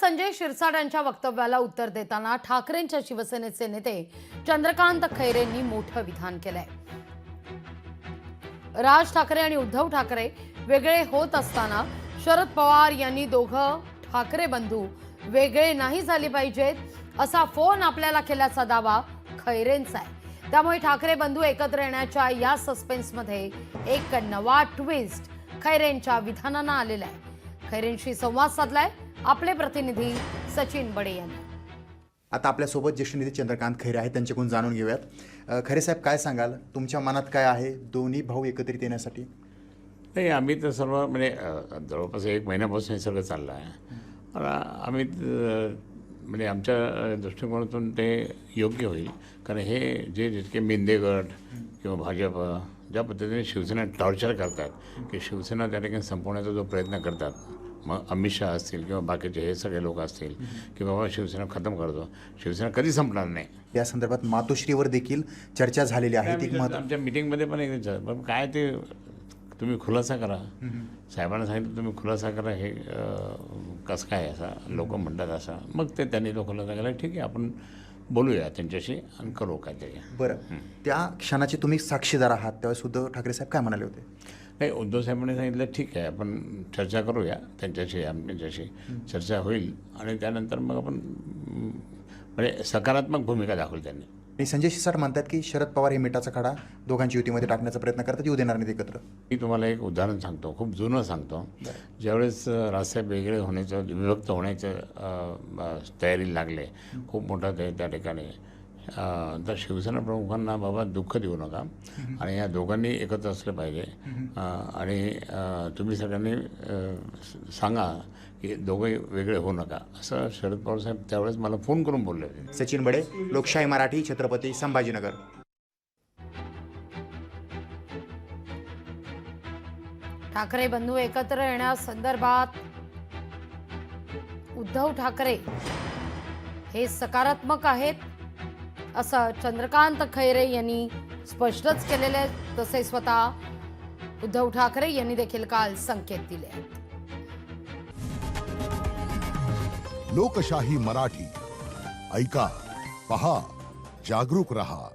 संजय शिरसाट यांच्या वक्तव्याला उत्तर देताना ठाकरेंच्या शिवसेनेचे नेते चंद्रकांत खैरेंनी मोठं विधान केलंय। राज ठाकरे आणि उद्धव ठाकरे वेगळे होत असताना शरद पवार यांनी दोघं ठाकरे बंधू वेगळे नाही झाले पाहिजेत असा फोन आपल्याला केल्याचा दावा खैरेंचा आहे। त्यामुळे ठाकरे बंधू एकत्र येण्याच्या या सस्पेन्समध्ये एक नवा ट्विस्ट खैरेंच्या विधानांना आलेला आहे। खैरेंशी संवाद साधलाय आपले प्रतिनिधी सचिन बडे यांनी। आता आपल्यासोबत ज्येष्ठ नेते चंद्रकांत खैरे आहेत, त्यांच्याकडून जाणून घेऊयात। खैरे साहेब, काय सांगाल, तुमच्या मनात काय आहे दोन्ही भाऊ एकत्रित येण्यासाठी? नाही, आम्ही तर सर्व म्हणजे जवळपास 1 महिन्यापासून हे सगळं चाललं आहे। आम्ही म्हणजे आमच्या दृष्टिकोनातून ते योग्य होईल, कारण हे जे जितके मेंदे गट किंवा भाजप ज्या पद्धतीने शिवसेना टॉर्चर करतात की शिवसेना त्या ठिकाणी संपवण्याचा जो प्रयत्न करतात, मग अमित शहा असतील किंवा बाकीचे हे सगळे लोक असतील की बाबा शिवसेना खतम करतो, शिवसेना कधी संपणार नाही। या संदर्भात मातोश्रीवर देखील चर्चा झालेली आहे। आमच्या मिटिंगमध्ये पण एक पण काय ते तुम्ही खुलासा करा, साहेबांना सांगितलं तुम्ही खुलासा करा, हे कसं काय असा लोक म्हणतात असा, मग ते त्यांनी तो खुलासा केला, ठीक आहे आपण बोलूया त्यांच्याशी आणि करू काय ते। बरं, त्या क्षणाचे तुम्ही साक्षीदार आहात, त्यावेळेस उद्धव ठाकरे साहेब काय म्हणाले होते? नाही, उद्धव साहेबांनी सांगितलं ठीक आहे आपण चर्चा करूया त्यांच्याशी, आमच्याशी चर्चा होईल आणि त्यानंतर मग आपण म्हणजे सकारात्मक भूमिका दाखवली त्यांनी। आणि संजय शिरसाट म्हणतात की शरद पवार हे मिठाचा खडा दोघांची युतीमध्ये टाकण्याचा प्रयत्न करतात, येऊ देणार नाहीत एकत्र। मी तुम्हाला एक उदाहरण सांगतो, खूप जुनं सांगतो। ज्यावेळेस राजसाहेब वेगळे होण्याचं, विभक्त होण्याचं तयारी लागले, खूप मोठा त्या ठिकाणी, तर शिवसेना प्रमुखांना बाबा दुःख देऊ नका आणि या दोघांनी एकत्र असलं पाहिजे आणि तुम्ही सगळ्यांनी सांगा की दोघंही वेगळे होऊ नका, असं शरद पवार साहेब त्यावेळेस मला फोन करून बोलले होते। सचिन बडे, लोकशाही मराठी, छत्रपती संभाजीनगर। ठाकरे बंधू एकत्र येण्यासंदर्भात उद्धव ठाकरे हे सकारात्मक आहेत असं चंद्रकांत खैरे यांनी स्पष्टच केलेले आहे। तसे स्वतः उद्धव ठाकरे यांनी देखील काल संकेत दिले आहेत। लोकशाही मराठी, ऐका, पहा, जागरूक रहा।